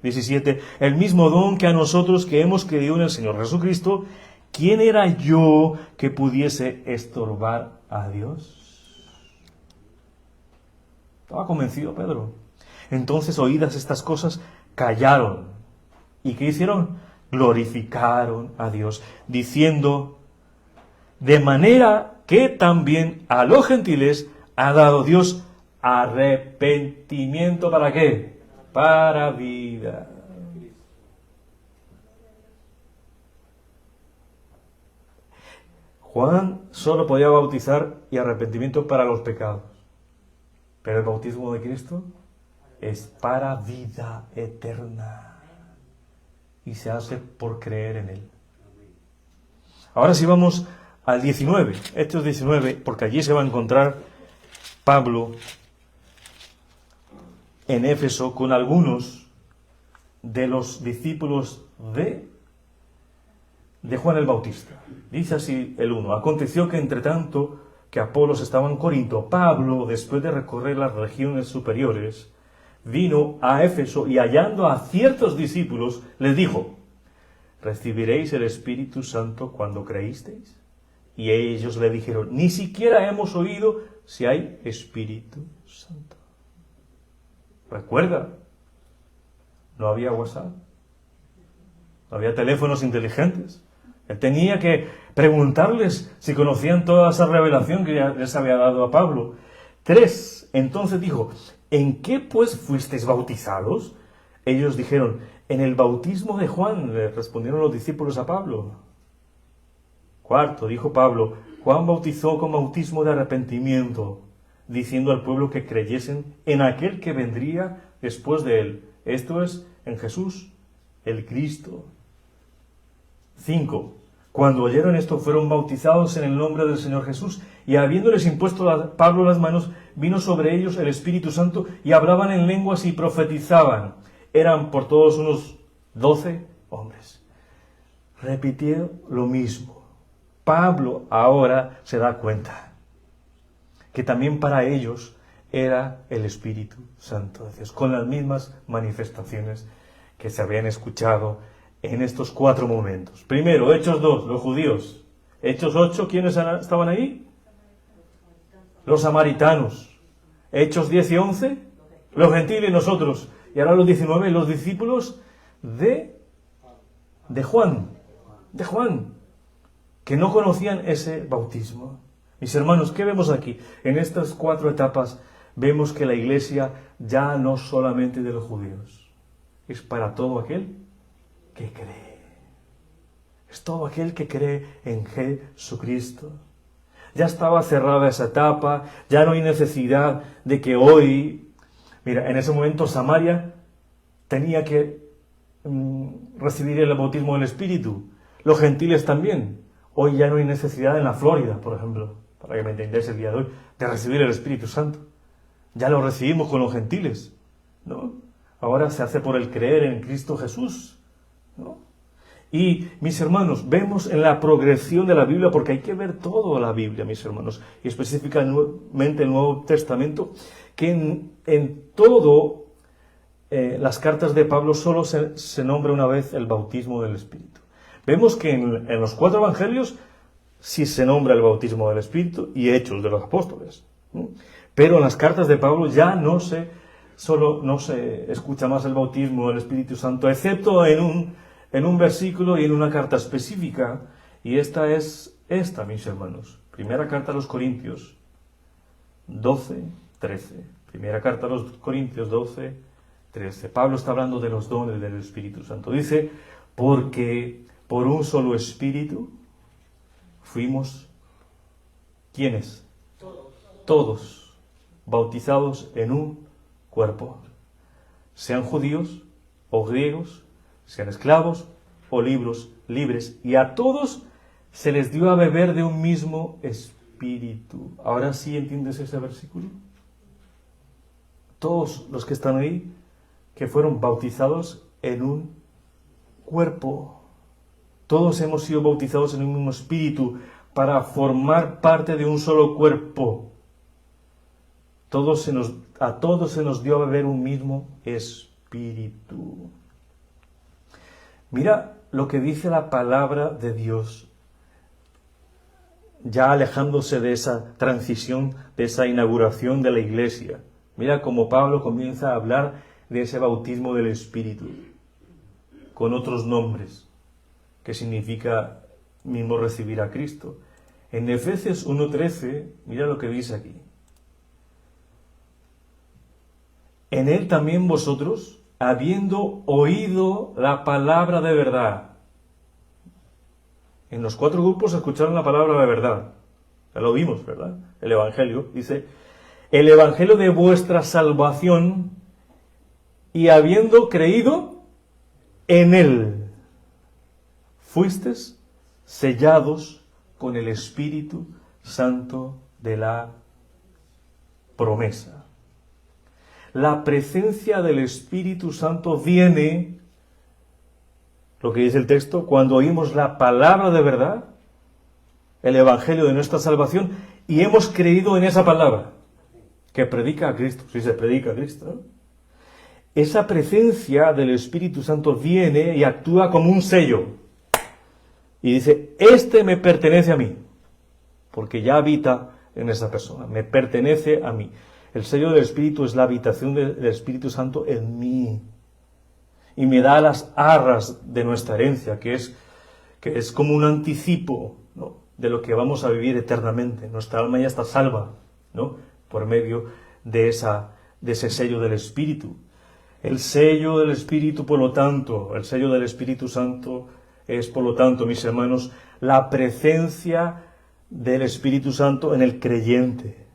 17, el mismo don que a nosotros que hemos creído en el Señor Jesucristo, ¿quién era yo que pudiese estorbar a Dios? Estaba convencido Pedro. Entonces, oídas estas cosas, callaron. ¿Y qué hicieron? Glorificaron a Dios, diciendo, de manera que también a los gentiles ha dado Dios arrepentimiento, ¿para qué? Para vida. Juan solo podía bautizar y arrepentimiento para los pecados. Pero el bautismo de Cristo es para vida eterna. Y se hace por creer en Él. Ahora sí vamos al 19, Hechos 19, porque allí se va a encontrar Pablo en Éfeso con algunos de los discípulos de Juan el Bautista. Dice así el 1: Aconteció que entre tanto que Apolos estaba en Corinto, Pablo, después de recorrer las regiones superiores, vino a Éfeso y hallando a ciertos discípulos, les dijo: ¿recibiréis el Espíritu Santo cuando creísteis? Y ellos le dijeron: ni siquiera hemos oído si hay Espíritu Santo. Recuerda, no había WhatsApp, no había teléfonos inteligentes. Él tenía que preguntarles si conocían toda esa revelación que ya les había dado a Pablo. 3. Entonces dijo: ¿en qué pues fuisteis bautizados? Ellos dijeron: en el bautismo de Juan, le respondieron los discípulos a Pablo. 4. Dijo Pablo: Juan bautizó con bautismo de arrepentimiento, diciendo al pueblo que creyesen en aquel que vendría después de él, esto es, en Jesús, el Cristo. 5. Cuando oyeron esto, fueron bautizados en el nombre del Señor Jesús, y habiéndoles impuesto a Pablo las manos, vino sobre ellos el Espíritu Santo, y hablaban en lenguas y profetizaban. Eran por todos unos 12 hombres. Repitió lo mismo. Pablo ahora se da cuenta que también para ellos era el Espíritu Santo de Dios, con las mismas manifestaciones que se habían escuchado en estos 4 momentos. Primero, Hechos 2, los judíos. Hechos 8, ¿quiénes estaban ahí? Los samaritanos. Hechos 10 y 11, los gentiles, nosotros. Y ahora los 19, los discípulos de Juan, que no conocían ese bautismo. Mis hermanos, ¿qué vemos aquí? En estas 4 etapas vemos que la iglesia ya no solamente de los judíos, es para todo aquel que cree. Es todo aquel que cree en Jesucristo. Ya estaba cerrada esa etapa, ya no hay necesidad de que hoy... Mira, en ese momento Samaria tenía que recibir el bautismo del Espíritu. Los gentiles también. Hoy ya no hay necesidad en la Florida, por ejemplo, para que me entendáis el día de hoy, de recibir el Espíritu Santo. Ya lo recibimos con los gentiles, ¿no? Ahora se hace por el creer en Cristo Jesús, ¿no? Y, mis hermanos, vemos en la progresión de la Biblia, porque hay que ver toda la Biblia, mis hermanos, y específicamente el Nuevo Testamento, que en todo las cartas de Pablo solo se nombra una vez el bautismo del Espíritu. Vemos que en los 4 evangelios sí se nombra el bautismo del Espíritu y Hechos de los Apóstoles, ¿no? Pero en las cartas de Pablo ya no se escucha más el bautismo del Espíritu Santo, excepto en un versículo y en una carta específica, y esta, mis hermanos. Primera carta a los Corintios 12, 13. Primera carta a los Corintios 12, 13. Pablo está hablando de los dones del Espíritu Santo. Dice: porque por un solo Espíritu fuimos, ¿quiénes? Todos bautizados en un cuerpo, sean judíos o griegos, sean esclavos o libres, y a todos se les dio a beber de un mismo Espíritu. ¿Ahora sí entiendes ese versículo? Todos los que están ahí, que fueron bautizados en un cuerpo. Todos hemos sido bautizados en un mismo Espíritu para formar parte de un solo cuerpo. A todos se nos dio a beber un mismo Espíritu. Mira lo que dice la palabra de Dios, ya alejándose de esa transición, de esa inauguración de la iglesia. Mira cómo Pablo comienza a hablar de ese bautismo del Espíritu, con otros nombres, que significa mismo recibir a Cristo. En Efesios 1:13, mira lo que dice aquí. En él también vosotros, habiendo oído la palabra de verdad. En los 4 grupos escucharon la palabra de verdad. Ya lo vimos, ¿verdad? El Evangelio dice, el Evangelio de vuestra salvación, y habiendo creído en él, fuisteis sellados con el Espíritu Santo de la promesa. La presencia del Espíritu Santo viene, lo que dice el texto, cuando oímos la palabra de verdad, el Evangelio de nuestra salvación, y hemos creído en esa palabra, que predica a Cristo, si se predica a Cristo, ¿no? Esa presencia del Espíritu Santo viene y actúa como un sello, y dice, este me pertenece a mí, porque ya habita en esa persona, me pertenece a mí. El sello del Espíritu es la habitación del Espíritu Santo en mí, y me da las arras de nuestra herencia, que es como un anticipo, ¿no?, de lo que vamos a vivir eternamente. Nuestra alma ya está salva, ¿no?, por medio de ese sello del Espíritu. El sello del Espíritu, por lo tanto, el sello del Espíritu Santo es, por lo tanto, mis hermanos, la presencia del Espíritu Santo en el creyente,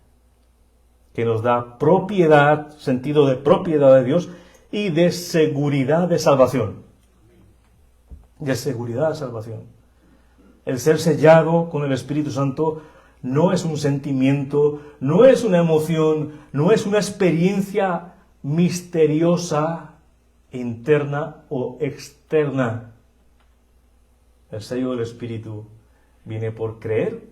que nos da propiedad, sentido de propiedad de Dios y de seguridad de salvación. De seguridad de salvación. El ser sellado con el Espíritu Santo no es un sentimiento, no es una emoción, no es una experiencia misteriosa, interna o externa. El sello del Espíritu viene por creer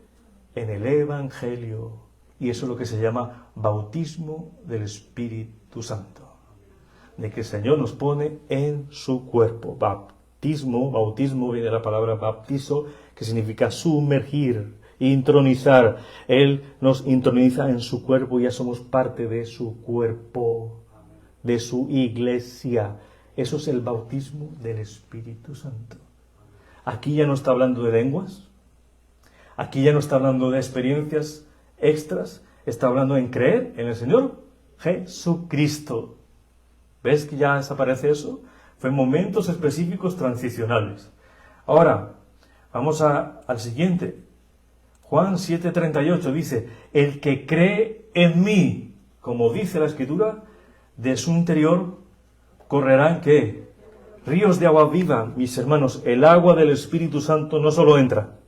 en el Evangelio, y eso es lo que se llama bautismo del Espíritu Santo, de que el Señor nos pone en su cuerpo. Bautismo viene de la palabra baptizo, que significa sumergir, intronizar. Él nos introniza en su cuerpo y ya somos parte de su cuerpo, de su iglesia. Eso es el bautismo del Espíritu Santo. Aquí ya no está hablando de lenguas, aquí ya no está hablando de experiencias extras, está hablando en creer en el Señor Jesucristo. ¿Ves que ya desaparece eso? Fue en momentos específicos transicionales. Ahora, vamos al siguiente. Juan 7:38 dice, el que cree en mí, como dice la Escritura, de su interior correrán, ¿qué? Ríos de agua viva. Mis hermanos, el agua del Espíritu Santo no solo entra,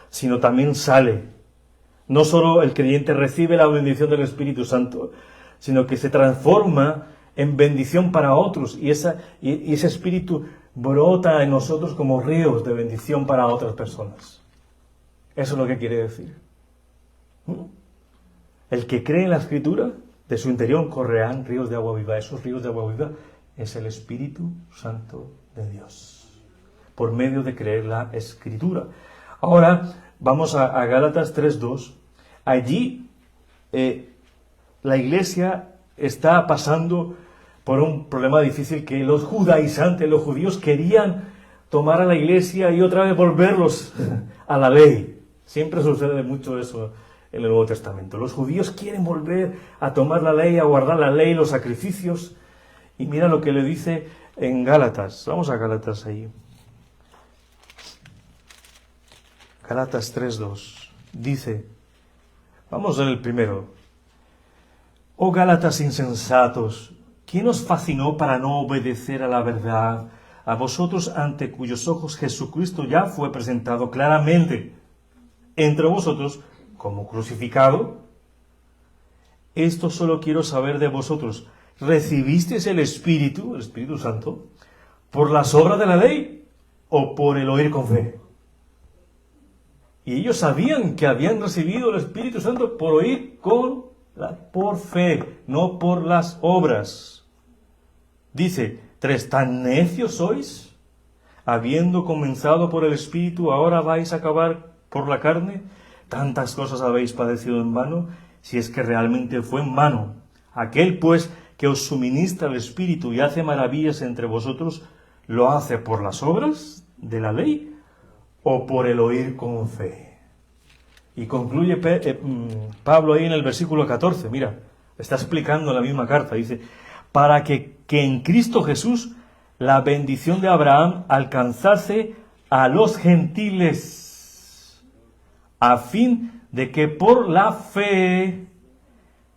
sino también sale. No solo el creyente recibe la bendición del Espíritu Santo, sino que se transforma en bendición para otros, y ese Espíritu brota en nosotros como ríos de bendición para otras personas. Eso es lo que quiere decir. El que cree en la Escritura, de su interior correrán ríos de agua viva. Esos ríos de agua viva es el Espíritu Santo de Dios, por medio de creer la Escritura. Ahora vamos a Gálatas 3:2. Allí la iglesia está pasando por un problema difícil, que los judaizantes, los judíos, querían tomar a la iglesia y otra vez volverlos a la ley. Siempre sucede mucho eso en el Nuevo Testamento. Los judíos quieren volver a tomar la ley, a guardar la ley, los sacrificios. Y mira lo que le dice en Gálatas. Vamos a Gálatas ahí. Gálatas 3:2. Dice, vamos a ver el primero. Oh Gálatas insensatos, ¿quién os fascinó para no obedecer a la verdad? A vosotros, ante cuyos ojos Jesucristo ya fue presentado claramente entre vosotros como crucificado. Esto solo quiero saber de vosotros. ¿Recibisteis el Espíritu Santo, por las obras de la ley o por el oír con fe? Y ellos sabían que habían recibido el Espíritu Santo por oír por fe, no por las obras. Dice 3, ¿tan necios sois? Habiendo comenzado por el Espíritu, ¿ahora vais a acabar por la carne? Tantas cosas habéis padecido en vano, si es que realmente fue en vano. Aquel, pues, que os suministra el Espíritu y hace maravillas entre vosotros, ¿lo hace por las obras de la ley o por el oír con fe? Y concluye Pablo ahí en el versículo 14, mira, está explicando la misma carta, dice, para que en Cristo Jesús la bendición de Abraham alcanzase a los gentiles. a fin de que por la fe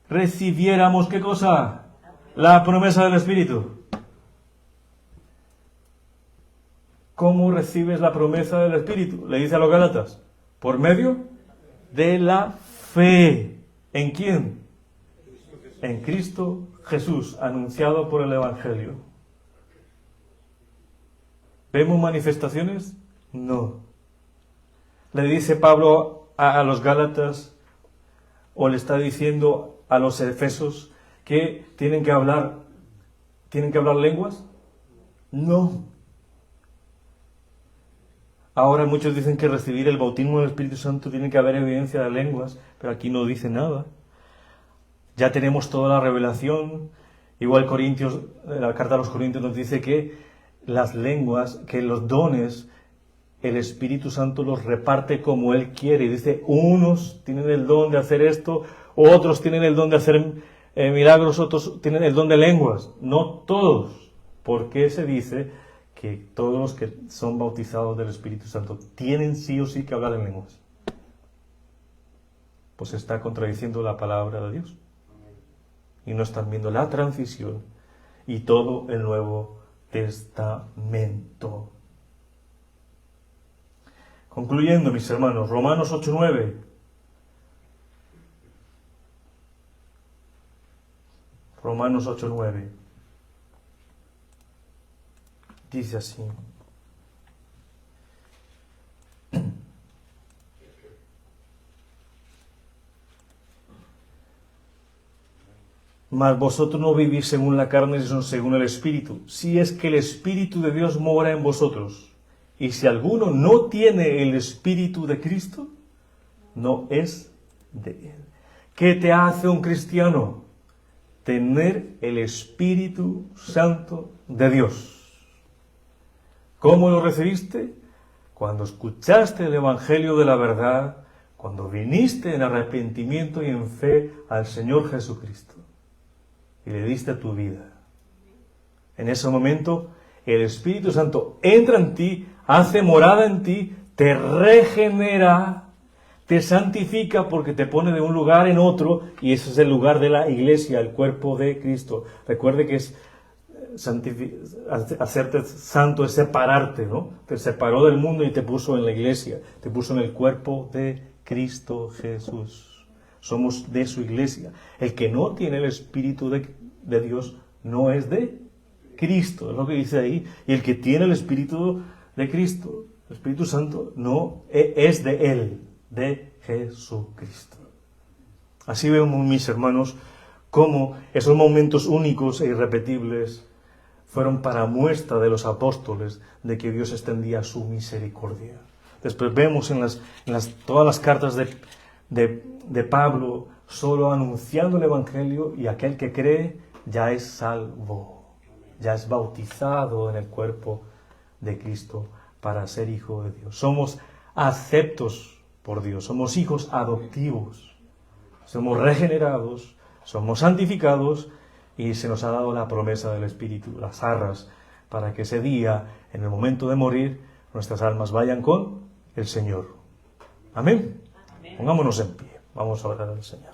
recibiéramos, ¿qué cosa? La promesa del Espíritu. ¿Cómo recibes la promesa del Espíritu? Le dice a los Gálatas, por medio de la fe. ¿En quién? En Cristo Jesús, anunciado por el Evangelio. ¿Vemos manifestaciones? No. Le dice Pablo a los Gálatas, o le está diciendo a los efesos, que tienen que hablar lenguas. No. Ahora muchos dicen que recibir el bautismo del Espíritu Santo tiene que haber evidencia de lenguas, pero aquí no dice nada. Ya tenemos toda la revelación. Igual Corintios, la carta a los Corintios nos dice que las lenguas, que los dones, el Espíritu Santo los reparte como Él quiere. Y dice, unos tienen el don de hacer esto, otros tienen el don de hacer milagros, otros tienen el don de lenguas. No todos. ¿Por qué se dice que todos los que son bautizados del Espíritu Santo tienen sí o sí que hablar en lenguas? Pues está contradiciendo la palabra de Dios. Y no están viendo la transición y todo el Nuevo Testamento. Concluyendo, mis hermanos, Romanos 8:9. Romanos 8:9. Dice así. Mas vosotros no vivís según la carne, sino según el Espíritu, si es que el Espíritu de Dios mora en vosotros. Y si alguno no tiene el Espíritu de Cristo, no es de Él. ¿Qué te hace un cristiano? Tener el Espíritu Santo de Dios. ¿Cómo lo recibiste? Cuando escuchaste el Evangelio de la verdad, cuando viniste en arrepentimiento y en fe al Señor Jesucristo y le diste tu vida. En ese momento, el Espíritu Santo entra en ti, hace morada en ti, te regenera, te santifica porque te pone de un lugar en otro, y ese es el lugar de la iglesia, el cuerpo de Cristo. Recuerde que es hacerte santo es separarte, ¿no? Te separó del mundo y te puso en la iglesia, te puso en el cuerpo de Cristo Jesús. Somos de su iglesia. El que no tiene el Espíritu de Dios no es de Cristo, es lo que dice ahí. Y el que tiene el Espíritu de Cristo, el Espíritu Santo, no es de Él, de Jesucristo. Así vemos, mis hermanos, cómo esos momentos únicos e irrepetibles fueron para muestra de los apóstoles de que Dios extendía su misericordia. Después vemos en todas las cartas de Pablo, solo anunciando el Evangelio, y aquel que cree ya es salvo, ya es bautizado en el cuerpo de Cristo para ser hijo de Dios. Somos aceptos por Dios, somos hijos adoptivos, somos regenerados, somos santificados y se nos ha dado la promesa del Espíritu, las arras, para que ese día, en el momento de morir, nuestras almas vayan con el Señor. Amén. Pongámonos en pie. Vamos a orar al Señor.